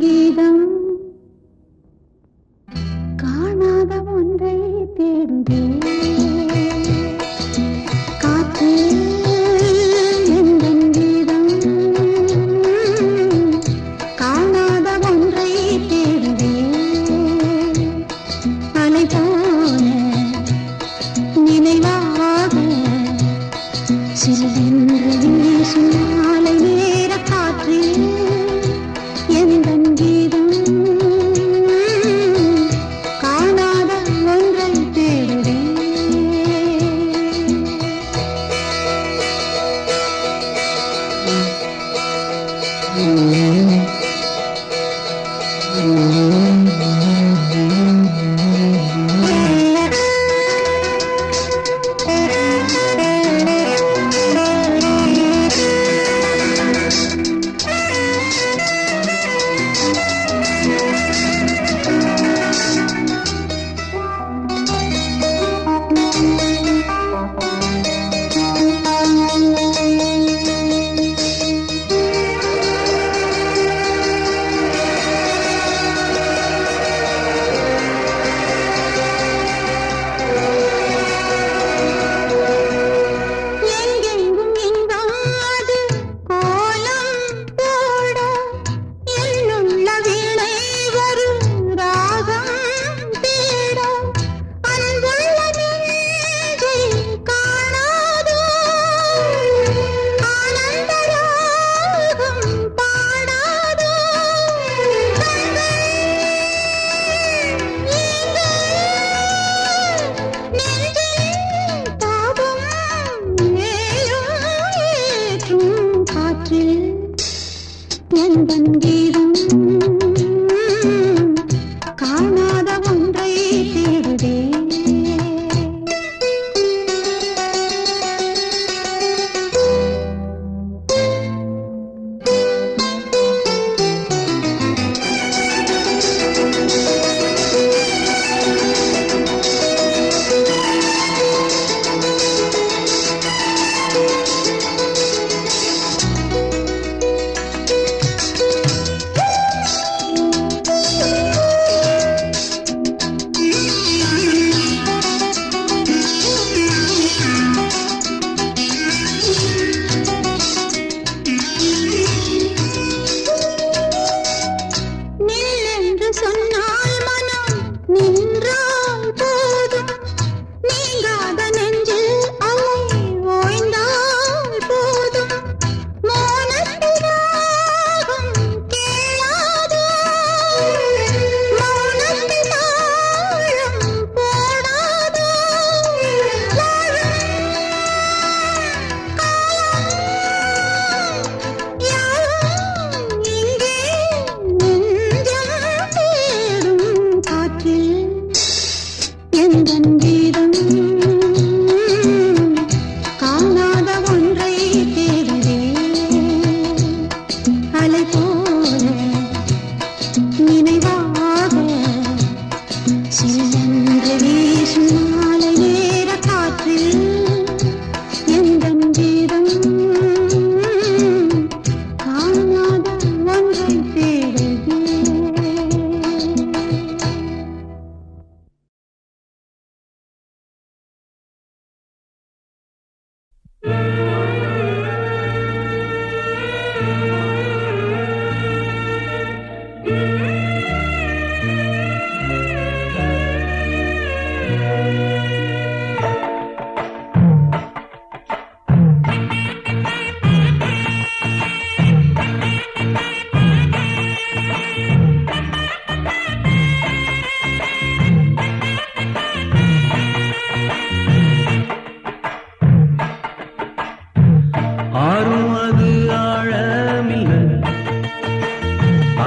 கீதம் காணாத ஒன்றை தேடுதே காற்றில் எந்தன் கீதம் காணாத ஒன்றை தேடுதே அலை போல நினைவாக சிலவென்று வீசும் மாலை நேர காற்றில் எந்தன் கீதம்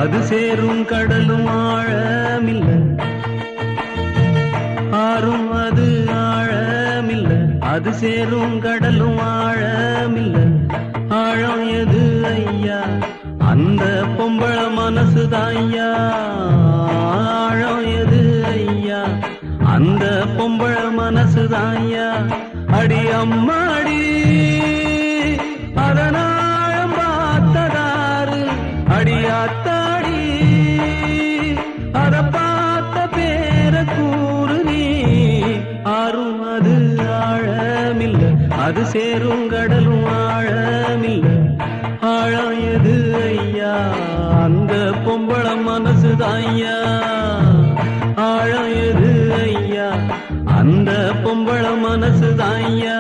அது சேரும் கடலும் ஆழமில்ல, ஆறும் அது ஆழமில்ல. அது சேரும் கடலும் ஆழமில்ல, ஆழம் எது ஐயா? அந்த பொம்பள மனசுதான் ஐயா. ஆழம் எது ஐயா? அந்த பொம்பள மனசுதான் ஐயா. அடி அம்மாடி அதனாழம் பார்த்ததாரு, அடியாத்தாடி அத பார்த்த பேர கூறு நீ. ஆறும் அது ஆழமில்ல, அது சேரும் கடலும் ஆழமில்ல, ஆழம் எது ஐயா? அந்த பொம்பள மனசுதான் ஐயா. ஆழம் எது ஐயா? அந்த பொம்பள மனசுதான் ஐயா.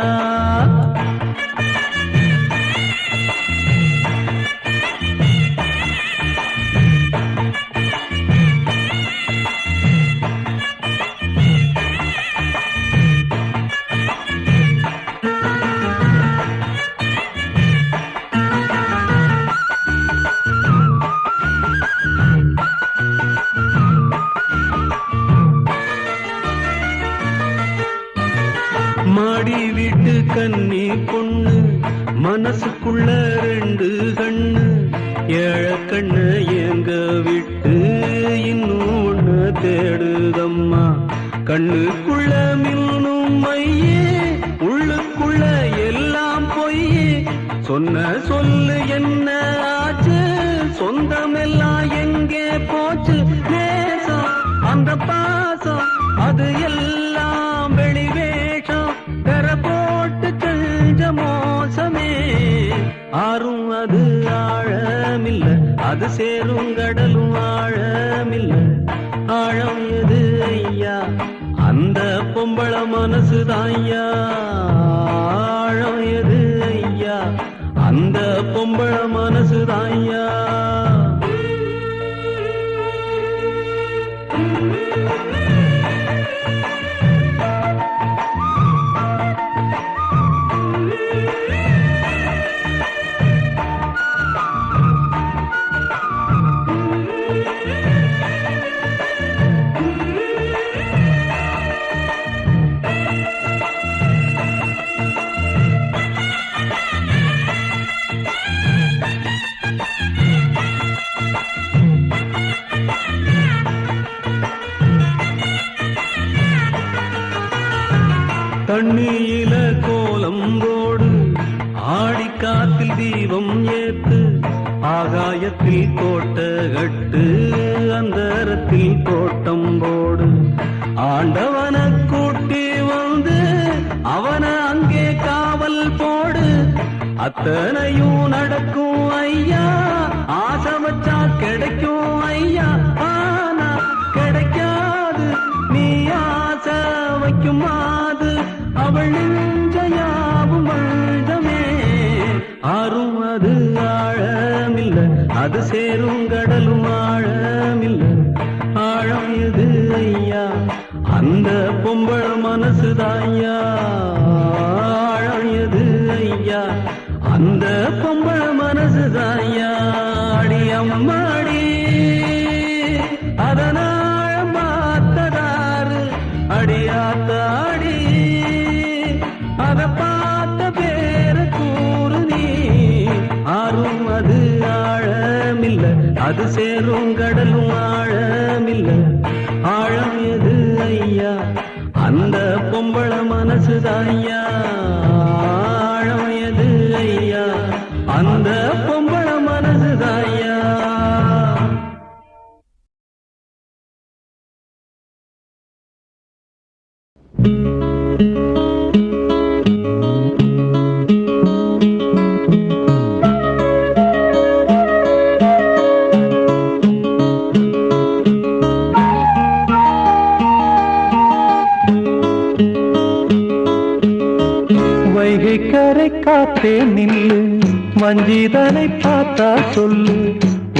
மாடி வீட்டு கண்ணி பொண்ணு, மனசுக்குள்ள ரெண்டு கண்ணு, ஏழ கண்ணு எங்க விட்டு இன்னும் ஒண்ணு தேடுதம்மா. கண்ணுக்குள்ள மின்னும் மையே, உள்ளுக்குள்ள எல்லாம் பொய்யே. சொன்ன சொல்லு என்ன ஆச்சு? சொந்தம் எல்லாம் எங்கே போச்சு? நேசம் அந்த பாசம் அது எல்லாம் வெளிவேஷம், கர போட்டு செஞ்ச மோசமே. ஆறும் அது ஆழமில்ல, அது சேரும் கடலும் ஆழமில்ல, ஆழம் எது ஐயா? அந்த பொம்பள மனசுதான் ஐயா. ஆழம் எது ஐயா? அந்த பொம்பள மனசுதான் ஐயா. தண்ணியில கோலம் போடு, ஆடி காத்தில் தீபம் ஏத்து, ஆகாயத்தில் கோட்ட கட்டு, அந்தரத்தில் கோட்டம் போடு. ஆண்டவன கூட்டி வந்து அவன அங்கே காவல் போடு. அத்தனையும் நடக்கும் ஐயா, ஆசை வச்சா கிடைக்கும் ஐயா. ஆனா கிடைக்காது, நீ ஆசை வைக்கும் மாது, அவள் நெஞ்சையாவும் வந்தமே. ஆறும் அது ஆழமில்ல, அது சேரும் கடலும் ஆழமில்ல, ஆழம் எது ஐயா? அந்த பொம்பள மனசுதான் ஐயா. ஆழம் எது ஐயா? அந்த பொம்பள மனசுதான் ஐயா. அடி அம்மாடி அதனாழம் பார்த்ததாரு, அடியாத்தாடி அத பார்த்த பேர கூறு நீ. ஆறும் அது ஆழமில்ல, அது சேரும் கடலும் ஆழமில்ல, ஆழம் எது ஐயா? அந்த பொம்பள மனசுதான் ஐயா. ஆழம் எது ஐயா? அந்த பொம்பள மனசுதான் ஐயா. வைகை கரை காத்தே நில்லு, வஞ்சிதனை பார்த்தா சொல்லு.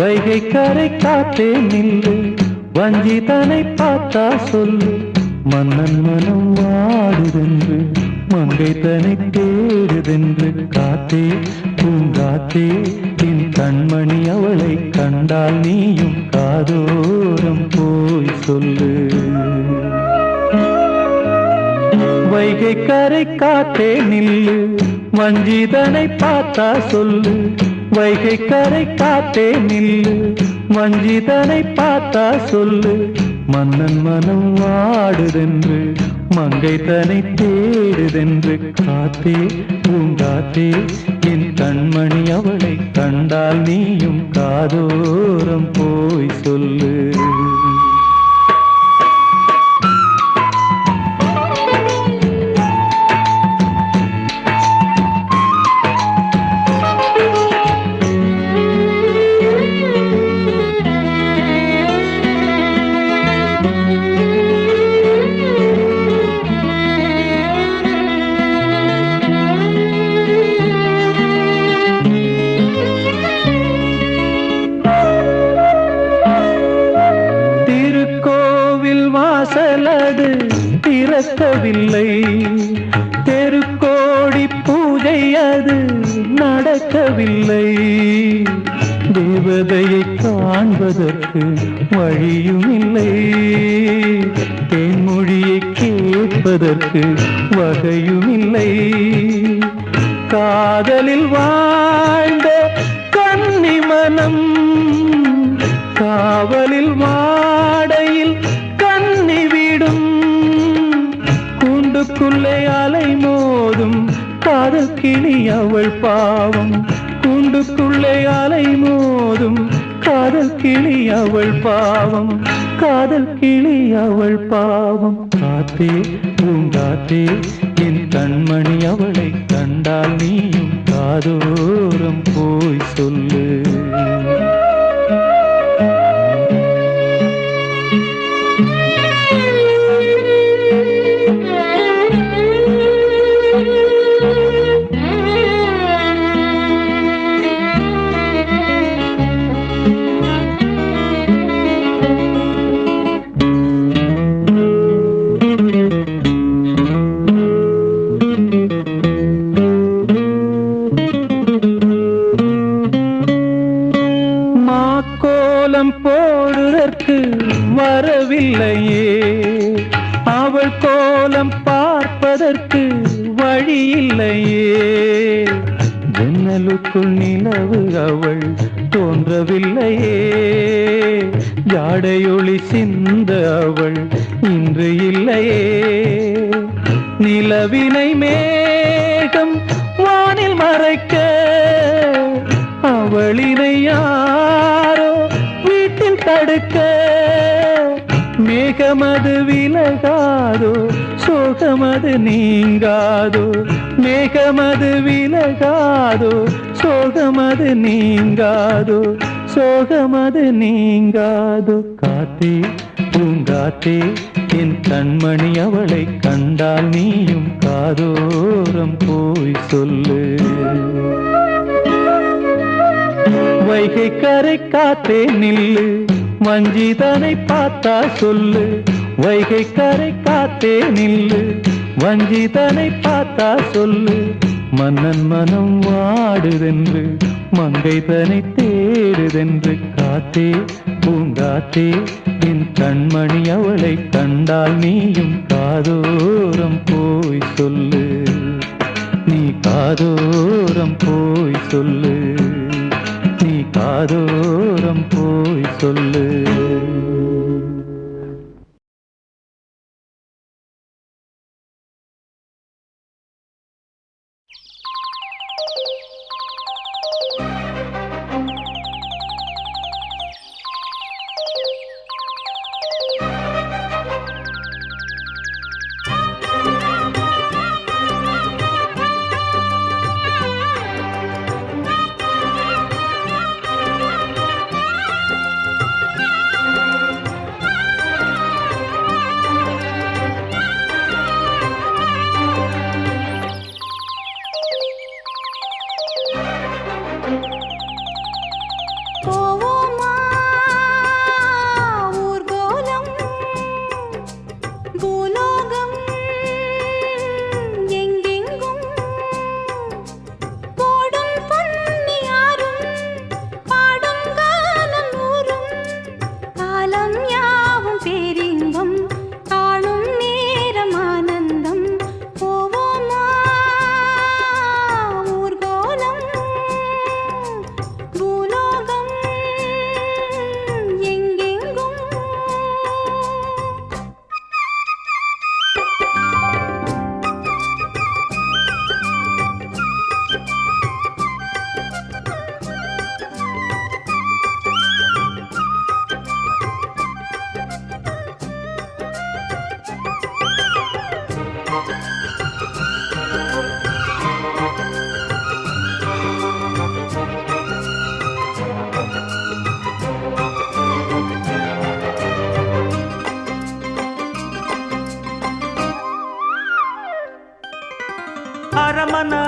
வைகை கரை காத்தே நில்லு, வஞ்சிதனை பார்த்தா சொல்லு. மன்னன் மனம் வாடுதென்று, மங்கை தனை தேடுதென்று. காத்தே பூங்காத்தே என் கண்மணி அவளை கண்டால் நீயும் காதோரம் போய் சொல்லு. வைகை கரை காத்தே நில்லு, வஞ்சிதனை பார்த்தா சொல்லு. வைகை கரை காத்தே நில்லு, வஞ்சிதனை பார்த்தா சொல்லு. மன்னன் மனம் வாடுதென்று, மங்கை தனை தேடுதென்று. காத்தே பூங்காத்தே, என் கண்மணி அவளை கண்டால் நீயும் காதோரம் போய் சொல்லு. வாசலது திறக்கவில்லை, தெருக்கோடி பூஜை அது நடக்கவில்லை. தேவதையை காண்பதற்கு வழியும் இல்லை, தேன்மொழியை கேட்பதற்கு வகையும் இல்லை. காதலில் வாழ்ந்த கன்னி மனம் காவலில் வாடையில் விடும். கூண்டுக்குள்ளே அலை மோதும் காதல் கிளி அவள் பாவம். கூண்டுக்குள்ளே அலை மோதும் காதல் கிளி அவள் பாவம். காதல் கிளி அவள் பாவம். காத்தே பூங்காத்தே, என் கண்மணி அவளை கண்டால் நீயும் காதோரம் போய் சொல்லு. கோலம் போடுதற்கு வரவில்லையே, அவள் கோலம் பார்ப்பதற்கு வழி இல்லையே. ஜன்னலுக்குள் நிலவு அவள் தோன்றவில்லையே, ஜாடையொளி சிந்த அவள் இன்று இல்லையே. நிலவினை மேகம் வானில் மறைக்க, அவளினை யாரோ வீட்டில் தடுக்க. மேகமது விலகாதோ, சோகமது நீங்காதோ. மேகமது விலகாதோ, சோகமது நீங்காதோ. சோகமது நீங்காதோ. காத்தே பூங்காத்தே, என் கண்மணி அவளை கண்டால் நீயும் காதோரம் போய் சொல்லு. வைகை கரை காத்தே நில்லு, வஞ்சிதனை பார்த்தா சொல்லு. வைகை கரை காத்தே நில்லு, வஞ்சிதனை பார்த்தா சொல்லு. மன்னன் மனம் வாடுதென்று, மங்கை தனை தேடுதென்று. காத்தே பூங்காத்தே, என் கண்மணி அவளை கண்டால் நீயும் காதோரம் போய் சொல்லு. நீ காதோரம் போய் சொல்லு, நீ காதோரம் போய் சொல்லு.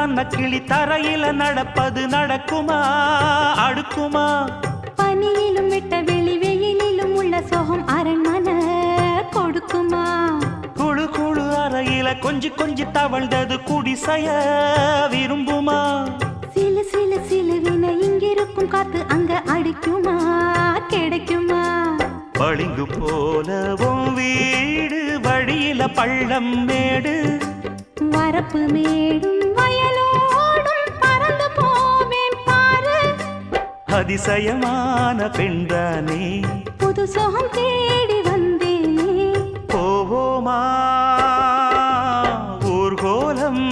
கிளி தரையில நடப்பது நடக்குமா அடுக்குமா? பனியிலும் விட்ட வெளி வெயிலிலும் உள்ள சோகம் அரண்மனை கொடுக்குமா? குழு குழு அறையில கொஞ்சி தவழ்ந்தது குடிசைய விரும்புமா? சிலு சிலு சிலுவின இங்கிருக்கும் காத்து அங்க அடிக்குமா கிடைக்குமா? பளிங்கு போலவும் வீடு வழியில பள்ளம் மேடு, வரப்பு மேடும் வயலோடும் பறந்து போவேன் பாரு. அதிசயமான பெண்தானே புது சோகம் தேடி வந்தேனே. போவோமா ஊர்கோலம்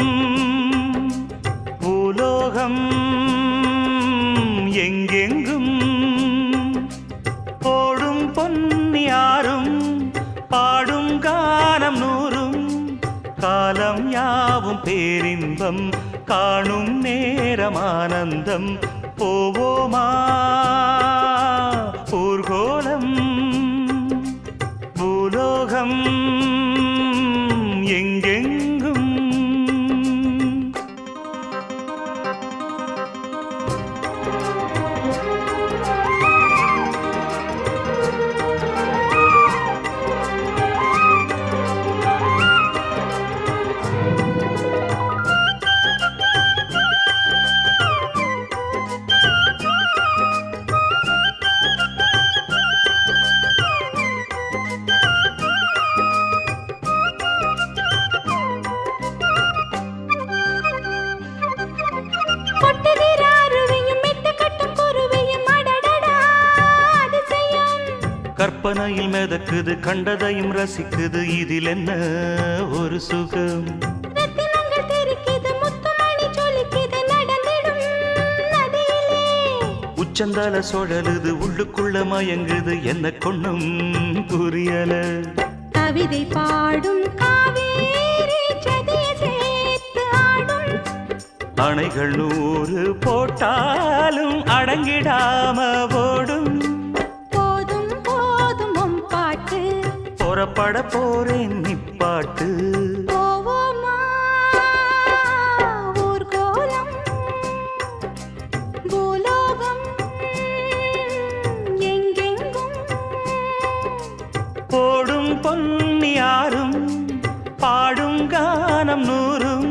பூலோகம் எங்கெங்கும் ஓடும் பொன்னியாரும் பாடும் கானம் நூறும் காலம் யாவும் பேரின்பம் காணும் நேரம் ஆனந்தம். போவோமா ஊர்கோலம் பூலோகம் எங்கெங்கும். கொட்டுகிற அருவியும் மெட்டு கட்டும் குருவியும் அடடடா அதிசயம். கற்பனையில் மிதக்குது கண்டதையும் ரசிக்குது இதில் என்ன ஒரு சுகம்? ரத்தினங்கள் தெரிக்குது முத்துமணி சொலிக்குது நடந்திடும் நதியிலே. உச்சந்தால சுழலுது உள்ளுக்குள்ள மயங்குது என்ன கொண்ணும் புரியல. கவிதை பாடும் காவேரி சதிய சேர்த்து ஆடும். அணைகள் 100 போட்டாலும் அடங்கிடாம ஓடும். போதும் போதும் உன் பாட்டு. புறப்பட போறேன் நிப்பாட்டு. போவோமா ஊர்கோலம் பூலோகம் எங்கெங்கும். போடும் பொன்னியாரும் பாடும் கானம் நூறும்